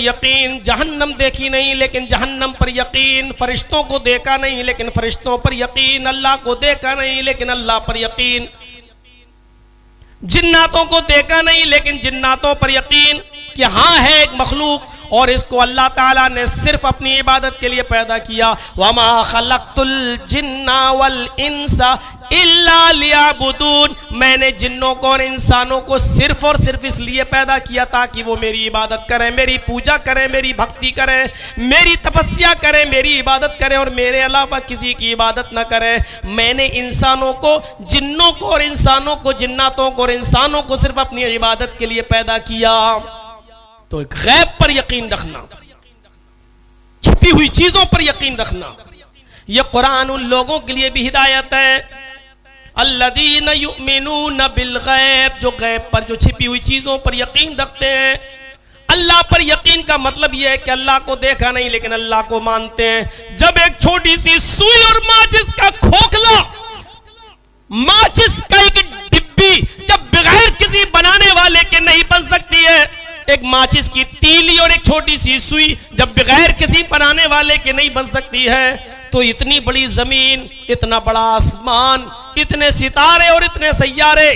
یقین، جہنم دیکھی نہیں لیکن جہنم پر یقین، فرشتوں کو دیکھا نہیں لیکن فرشتوں پر یقین، اللہ کو دیکھا نہیں لیکن اللہ پر یقین، جناتوں کو دیکھا نہیں لیکن جناتوں پر یقین کہ ہاں ہے ایک مخلوق اور اس کو اللہ تعالیٰ نے صرف اپنی عبادت کے لیے پیدا کیا. وَمَا خَلَقْتُ الْجِنَّ وَالْإِنسَ إِلَّا لِيَعْبُدُونَ، میں نے جنوں کو اور انسانوں کو صرف اور صرف اس لیے پیدا کیا تاکہ وہ میری عبادت کریں، میری پوجا کریں، میری بھکتی کریں، میری تپسیا کریں، میری عبادت کریں اور میرے علاوہ کسی کی عبادت نہ کریں. میں نے انسانوں کو، جنوں کو اور انسانوں کو، جناتوں کو اور انسانوں کو صرف اپنی عبادت کے لیے پیدا کیا. تو ایک غیب پر یقین رکھنا، چھپی ہوئی چیزوں پر یقین رکھنا، یہ قرآن ان لوگوں کے لیے بھی ہدایت ہے الذین یؤمنون بالغیب، جو غیب پر، جو چھپی ہوئی چیزوں پر یقین رکھتے ہیں. اللہ پر یقین کا مطلب یہ ہے کہ اللہ کو دیکھا نہیں لیکن اللہ کو مانتے ہیں. جب ایک چھوٹی سی سوئی اور ماچس کا کھوکھلا، ماچس کا ایک ڈبی جب بغیر کسی بنانے والے کے نہیں بن سکتی ہے، ایک ماچس کی تیلی اور ایک چھوٹی سی سوئی جب بغیر کسی بنانے والے کے نہیں بن سکتی ہے، تو اتنی بڑی زمین، اتنا بڑا آسمان، اتنے ستارے اور اتنے سیارے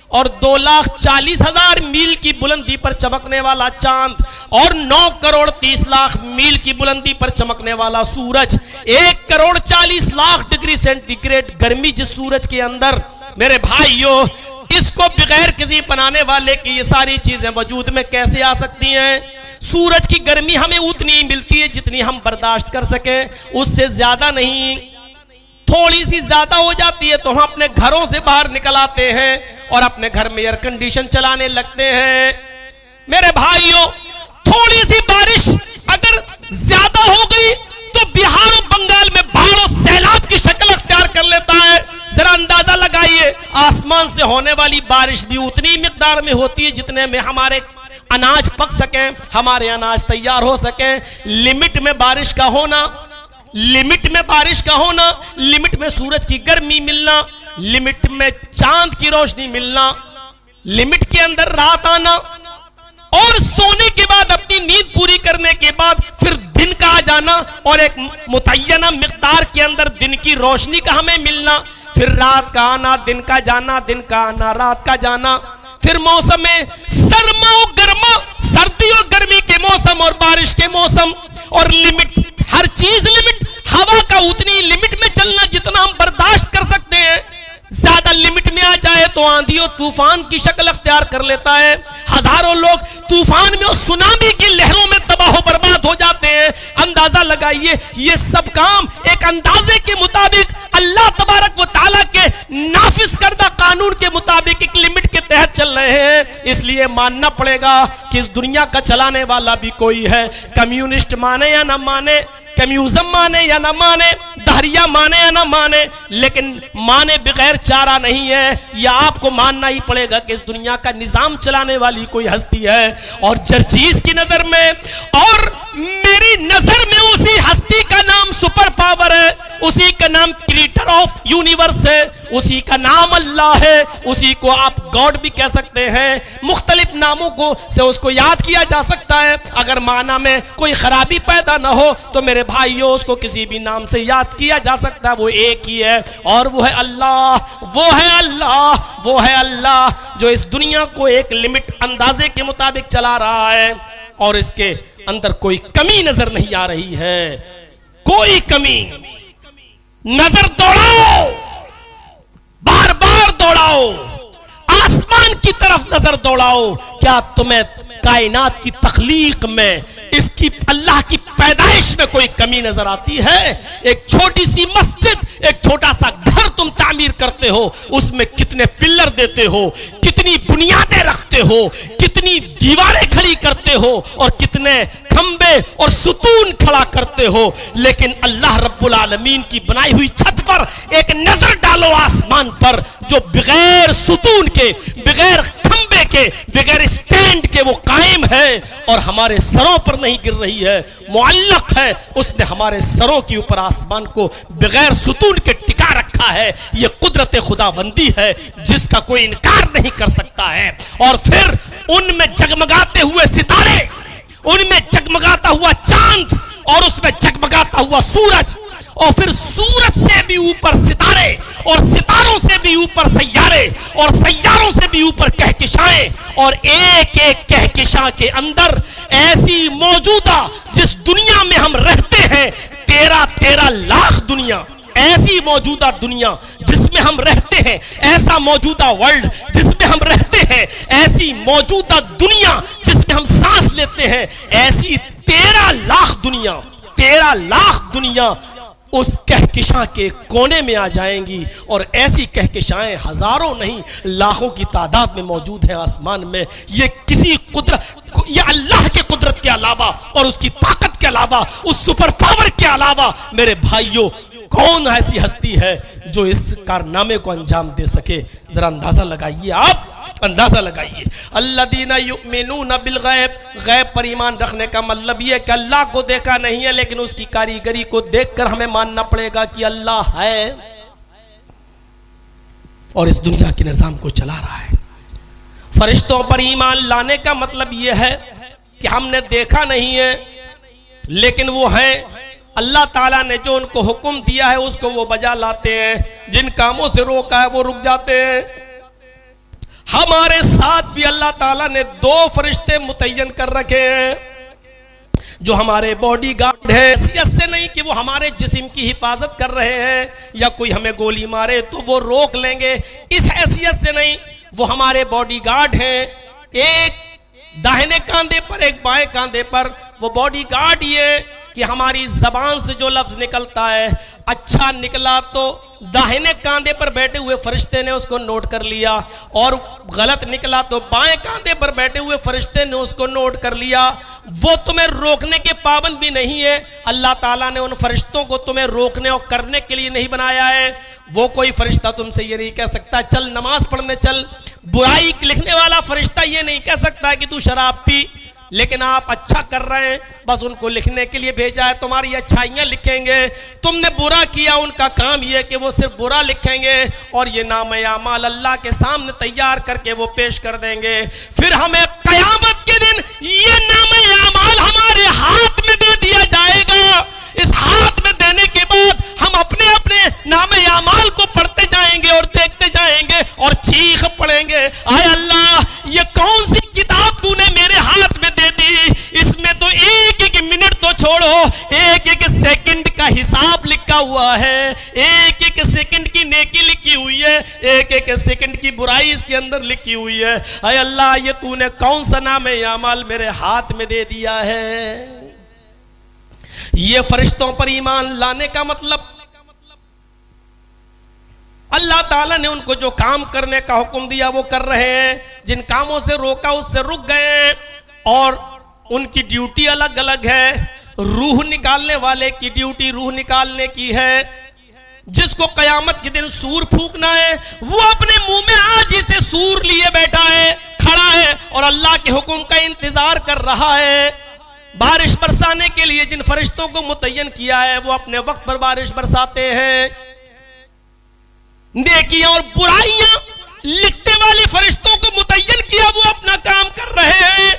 اور 2,40,000 میل کی بلندی پر چمکنے والا چاند اور 9,30,00,000 میل کی بلندی پر چمکنے والا سورج، 1,40,00,000 ڈگری سینٹی گریڈ گرمی جس سورج کے اندر، میرے بھائیو اس کو بغیر کسی بنانے والے کی یہ ساری چیزیں وجود میں کیسے آ سکتی ہیں؟ سورج کی گرمی ہمیں اتنی ملتی ہے جتنی ہم برداشت کر سکیں، اس سے زیادہ نہیں. تھوڑی سی زیادہ ہو جاتی ہے تو ہم اپنے گھروں سے باہر نکل آتے ہیں اور اپنے گھر میں ایئر کنڈیشن چلانے لگتے ہیں. میرے بھائیوں، تھوڑی سی بارش اگر زیادہ ہو گئی تو بہار و بنگال میں باڑھ و سیلاب کی شکل اختیار کر لیتا ہے. ذرا اندازہ لگائیے، آسمان سے ہونے والی بارش بھی اتنی مقدار میں ہوتی ہے جتنے میں ہمارے اناج پک سکیں، ہمارے اناج تیار ہو سکیں. لمٹ میں بارش کا ہونا، لمٹ میں بارش کا ہونا، لمٹ میں سورج کی گرمی ملنا، لمٹ میں چاند کی روشنی ملنا، لمٹ کے اندر رات آنا اور سونے کے بعد اپنی نیند پوری کرنے کے بعد پھر دن کا آ جانا اور ایک متعینہ مقدار کے اندر دن کی روشنی کا ہمیں ملنا، پھر رات کا آنا، دن کا جانا، دن کا آنا، رات کا جانا، پھر موسم سرما و گرما، سردی اور گرمی کے موسم اور بارش کے موسم اور لمٹ، ہر چیز لمٹ. ہوا کا اتنی لمٹ میں چلنا جتنا ہم برداشت کر سکتے ہیں، زیادہ لمٹ میں آ جائے تو آندھی اور طوفان کی شکل اختیار کر لیتا ہے. ہزاروں لوگ طوفان میں اور سونامی کی لہروں میں تباہ و برباد ہو جاتے ہیں. اندازہ لگائیے، یہ سب کام ایک اندازے کے مطابق اللہ تبارک و تعالیٰ کے نافذ کردہ قانون کے مطابق ایک لمٹ کے تحت چل رہے ہیں. اس لیے ماننا پڑے گا کہ اس دنیا کا چلانے والا بھی کوئی ہے. کمیونسٹ مانے یا نہ مانے، کمیوزم مانے یا نہ مانے، دہریہ مانے یا نہ مانے، لیکن مانے بغیر چارہ نہیں ہے. یہ آپ کو ماننا ہی پڑے گا کہ اس دنیا کا نظام چلانے والی کوئی ہستی ہے. اور جرجیز کی نظر میں اور میری نظر میں اسی ہستی کا نام سپر پاور ہے، اسی کا نام کریٹر آف یونیورس ہے، اسی کا نام اللہ ہے، اسی کو آپ گاڈ بھی کہہ سکتے ہیں. مختلف ناموں کو سے اس کو یاد کیا جا سکتا ہے. اگر معنی میں کوئی خرابی پیدا نہ ہو تو میرے بھائیوں اس کو کسی بھی نام سے یاد کیا جا سکتا ہے. وہ ایک ہی ہے اور وہ ہے اللہ. وہ ہے اللہ، وہ ہے اللہ جو اس دنیا کو ایک لمٹ اندازے کے مطابق چلا رہا ہے اور اس کے اندر کوئی کمی نظر نہیں آ رہی ہے. کوئی کمی. نظر دوڑاؤ، بار بار دوڑاؤ، آسمان کی طرف نظر دوڑاؤ. کیا تمہیں کائنات کی تخلیق میں، اس کی اللہ کی پیدائش میں کوئی کمی نظر آتی ہے؟ ایک چھوٹی سی مسجد، ایک چھوٹا سا گھر تم تعمیر کرتے ہو، اس میں کتنے پلر دیتے ہو، کتنی بنیادیں رکھتے ہو، کتنی دیواریں کھڑی کرتے ہو اور کتنے کھمبے اور ستون کھڑا کرتے ہو. لیکن اللہ رب العالمین کی بنائی ہوئی چھت پر ایک نظر ڈالو آسمان پر جو بغیر ستون کے، بغیر کھمبے کے، بغیر سٹینڈ کے وہ قائم ہے اور ہمارے سروں پر نہیں گر رہی ہے، معلق ہے. اس نے ہمارے سروں کے اوپر آسمان کو بغیر ستون کے ٹکا رکھا ہے. یہ قدرت خداوندی ہے جس کا کوئی انکار نہیں کر سکتا ہے. اور پھر ان میں جگمگاتے ہوئے ستارے، ان میں جگمگاتے ہوا چاند اور اس میں جگمگاتا ہوا سورج، اور پھر سورج سے بھی اوپر ستارے، اور ستاروں سے بھی اوپر سیارے، اور سیاروں سے بھی اوپر کہکشائیں، اور ایک ایک کہکشاں کے اندر ایسی موجودہ جس دنیا میں ہم رہتے ہیں 13 لاکھ دنیا، ایسی موجودہ دنیا جس میں ہم رہتے ہیں، ایسا موجودہ ورلڈ جس میں ہم رہتے ہیں، ایسی موجودہ دنیا جس میں ہم سانس لیتے ہیں، ایسی 13 لاکھ دنیا، 13 لاکھ دنیا اس کہکشاں کے کونے میں آ جائیں گی، اور ایسی کہکشائیں ہزاروں نہیں لاکھوں کی تعداد میں موجود ہیں آسمان میں۔ یہ کسی قدرت، یہ اللہ کے قدرت کے علاوہ اور اس کی طاقت کے علاوہ، اس سپر پاور کے علاوہ میرے بھائیوں کون ایسی ہستی ہے جو اس کارنامے کو انجام دے سکے؟ ذرا اندازہ لگائیے، آپ اندازہ لگائیے۔ الذین یؤمنون بالغیب، غیب پر ایمان رکھنے کا مطلب یہ ہے کہ اللہ کو دیکھا نہیں ہے، لیکن اس کی کاریگری کو دیکھ کر ہمیں ماننا پڑے گا کہ اللہ ہے اور اس دنیا کے نظام کو چلا رہا ہے۔ فرشتوں پر ایمان لانے کا مطلب یہ ہے کہ ہم نے دیکھا نہیں ہے لیکن وہ ہیں، اللہ تعالیٰ نے جو ان کو حکم دیا ہے اس کو وہ بجا لاتے ہیں، جن کاموں سے روکا ہے وہ رک جاتے ہیں۔ ہمارے ساتھ بھی اللہ تعالیٰ نے 2 فرشتے متعین کر رکھے ہیں جو ہمارے باڈی گارڈ ہیں، حیثیت سے نہیں کہ وہ ہمارے جسم کی حفاظت کر رہے ہیں یا کوئی ہمیں گولی مارے تو وہ روک لیں گے، اس حیثیت سے نہیں، وہ ہمارے باڈی گارڈ ہیں، ایک داہنے کاندھے پر ایک بائیں کاندھے پر۔ وہ باڈی گارڈ یہ کہ ہماری زبان سے جو لفظ نکلتا ہے اچھا نکلا تو داہنے کاندھے پر بیٹھے ہوئے فرشتے نے اس کو نوٹ کر لیا، اور غلط نکلا تو بائیں کاندھے پر بیٹھے ہوئے فرشتے نے اس کو نوٹ کر لیا۔ وہ تمہیں روکنے کے پابند بھی نہیں ہے، اللہ تعالیٰ نے ان فرشتوں کو تمہیں روکنے اور کرنے کے لیے نہیں بنایا ہے۔ وہ کوئی فرشتہ تم سے یہ نہیں کہہ سکتا چل نماز پڑھنے چل، برائی لکھنے والا فرشتہ یہ نہیں کہہ سکتا کہ تو شراب پی، لیکن آپ اچھا کر رہے ہیں بس ان کو لکھنے کے لیے بھیجا ہے، تمہاری اچھائیاں لکھیں گے۔ تم نے برا کیا، ان کا کام یہ کہ وہ صرف برا لکھیں گے اور یہ نام اعمال اللہ کے سامنے تیار کر کے وہ پیش کر دیں گے۔ پھر ہمیں قیامت کے دن یہ نام اعمال ہمارے ہاتھ میں دے دیا جائے گا۔ اس ہاتھ میں دینے کے بعد ہم اپنے اپنے نام اعمال کو پڑھتے جائیں گے اور دیکھتے جائیں گے اور چیخ پڑیں گے، آئے اللہ یہ کون سی کتاب تو نے میرے ہاتھ میں دے دی؟ اس میں تو ایک ایک منٹ تو چھوڑو، ایک ایک سیکنڈ کا حساب لکھا ہوا ہے، ایک ایک سیکنڈ کی نیکی لکھی ہوئی ہے، ایک ایک سیکنڈ کی برائی اس کے اندر لکھی ہوئی ہے۔ اے اللہ یہ تو نے کون سا نام اعمال میرے ہاتھ میں دے دیا ہے؟ یہ فرشتوں پر ایمان لانے کا مطلب اللہ تعالیٰ نے ان کو جو کام کرنے کا حکم دیا وہ کر رہے ہیں، جن کاموں سے روکا اس سے رک گئے ہیں، اور ان کی ڈیوٹی الگ الگ ہے۔ روح نکالنے والے کی ڈیوٹی روح نکالنے کی ہے، جس کو قیامت کے دن سور پھونکنا ہے وہ اپنے منہ میں آج سے سور لیے بیٹھا ہے، کھڑا ہے اور اللہ کے حکم کا انتظار کر رہا ہے۔ بارش برسانے کے لیے جن فرشتوں کو متعین کیا ہے وہ اپنے وقت پر بارش برساتے ہیں۔ نیکیاں اور برائیاں لکھنے والے فرشتوں کو متعین کیا، وہ اپنا کام کر رہے ہیں۔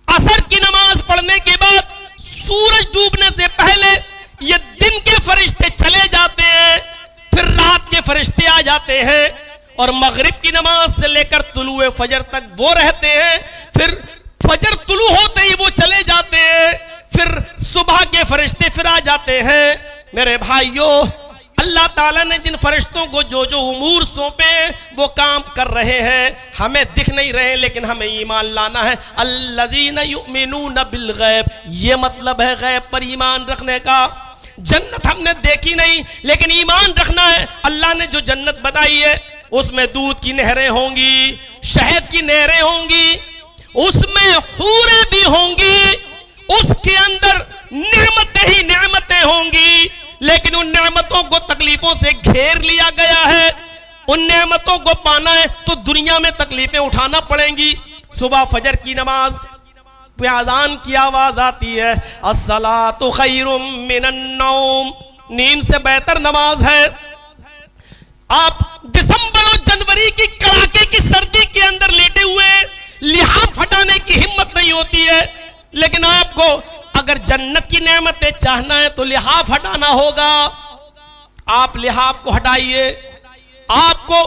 عصر کی نماز پڑھنے کے بعد سورج ڈوبنے سے پہلے یہ دن کے فرشتے چلے جاتے ہیں، پھر رات کے فرشتے آ جاتے ہیں، اور مغرب کی نماز سے لے کر طلوع فجر تک وہ رہتے ہیں، پھر فجر طلوع ہوتے ہی وہ چلے جاتے ہیں، پھر صبح کے فرشتے پھر آ جاتے ہیں۔ میرے بھائیوں اللہ تعالیٰ نے جن فرشتوں کو جو جو امور سونپے وہ کام کر رہے ہیں، ہمیں دکھ نہیں رہے لیکن ہمیں ایمان لانا ہے۔ الذین یؤمنون بالغیب، یہ مطلب ہے غیب پر ایمان رکھنے کا۔ جنت ہم نے دیکھی نہیں لیکن ایمان رکھنا ہے۔ اللہ نے جو جنت بنائی ہے اس میں دودھ کی نہریں ہوں گی، شہد کی نہریں ہوں گی، اس میں حوریں بھی ہوں گی، اس کے اندر نعمتیں ہی نعمتیں ہوں گی، لیکن ان نعمتوں کو تکلیفوں سے گھیر لیا گیا ہے۔ ان نعمتوں کو پانا ہے تو دنیا میں تکلیفیں اٹھانا پڑیں گی۔ صبح فجر کی نماز پہ اذان کی آواز آتی ہے، الصلاۃ خیر من النوم، نیند سے بہتر نماز ہے۔ آپ دسمبر اور جنوری کی کڑاکے کی سردی کے اندر لیٹے ہوئے لحاف ہٹانے کی ہمت نہیں ہوتی ہے، لیکن آپ کو اگر جنت کی نعمتیں چاہنا ہے تو لحاف ہٹانا ہوگا. آپ لحاف کو ہٹائیے. آپ کو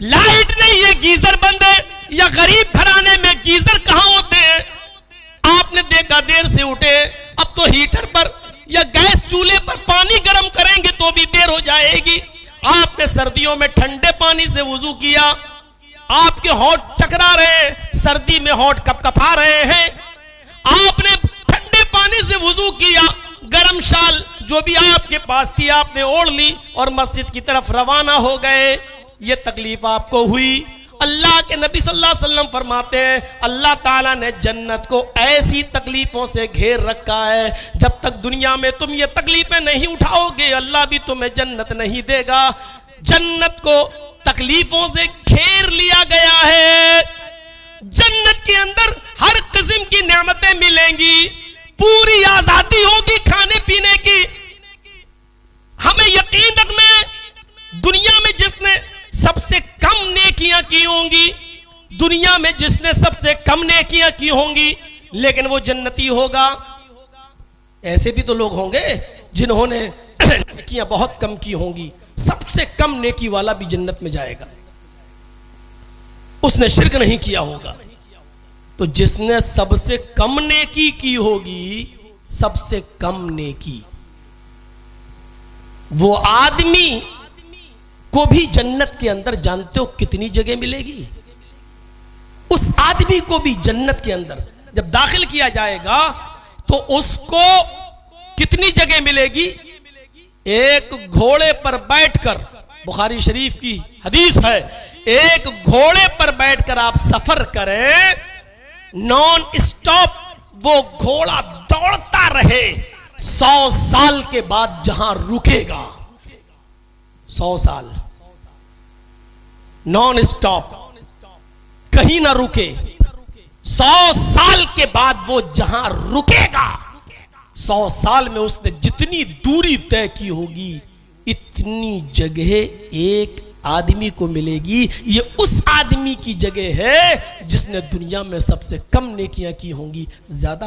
لائٹ نہیں ہے, گیزر بند ہے, یا غریب گھرانے میں گیزر کہاں ہوتے ہیں؟ آپ نے دیکھا دیر سے اٹھے, اب تو ہیٹر پر یا گیس چولہے پر پانی گرم کریں گے تو بھی دیر ہو جائے گی. آپ نے سردیوں میں ٹھنڈے پانی سے وضو کیا, آپ کے ہونٹ ٹکرا رہے ہیں, سردی میں ہونٹ کپ کپا رہے ہیں. آپ نے ٹھنڈے پانی سے وضو کیا, گرم شال جو بھی آپ کے پاس تھی آپ نے اوڑھ لی اور مسجد کی طرف روانہ ہو گئے. یہ تکلیف آپ کو ہوئی. اللہ کے نبی صلی اللہ علیہ وسلم فرماتے ہیں اللہ تعالیٰ نے جنت کو ایسی تکلیفوں سے گھیر رکھا ہے, جب تک دنیا میں تم یہ تکلیفیں نہیں اٹھاؤ گے اللہ بھی تمہیں جنت نہیں دے گا. جنت کو تکلیفوں سے گھیر لیا گیا ہے. جنت کے اندر ہر قسم کی نعمتیں ملیں گی, پوری آزادی ہوگی کھانے پینے کی. ہمیں یقین رکھنا ہے دنیا میں جس نے سب سے کم نیکیاں کی ہوں گی, دنیا میں جس نے سب سے کم نیکیاں کی ہوں گی لیکن وہ جنتی ہوگا. ایسے بھی تو لوگ ہوں گے جنہوں نے نیکیاں بہت کم کی ہوں گی, سب سے کم نیکی والا بھی جنت میں جائے گا, اس نے شرک نہیں کیا ہوگا. تو جس نے سب سے کم نیکی کی ہوگی, سب سے کم نیکی, وہ آدمی کو بھی جنت کے اندر جانتے ہو کتنی جگہ ملے گی؟ اس آدمی کو بھی جنت کے اندر جب داخل کیا جائے گا تو اس کو کتنی جگہ ملے گی؟ ایک گھوڑے پر بیٹھ کر, بخاری شریف کی حدیث ہے, ایک گھوڑے پر بیٹھ کر آپ سفر کریں, نان اسٹاپ وہ گھوڑا دوڑتا رہے, 100 سال کے بعد جہاں رکے گا, 100 سال نان اسٹاپ کہیں نہ رکے, 100 سال کے بعد وہ جہاں رکے گا, 100 سال میں اس نے جتنی دوری طے کی ہوگی اتنی جگہ ایک آدمی کو ملے گی. یہ اس آدمی کی جگہ ہے جس نے دنیا میں سب سے کم نیکیاں کی ہوں گی, زیادہ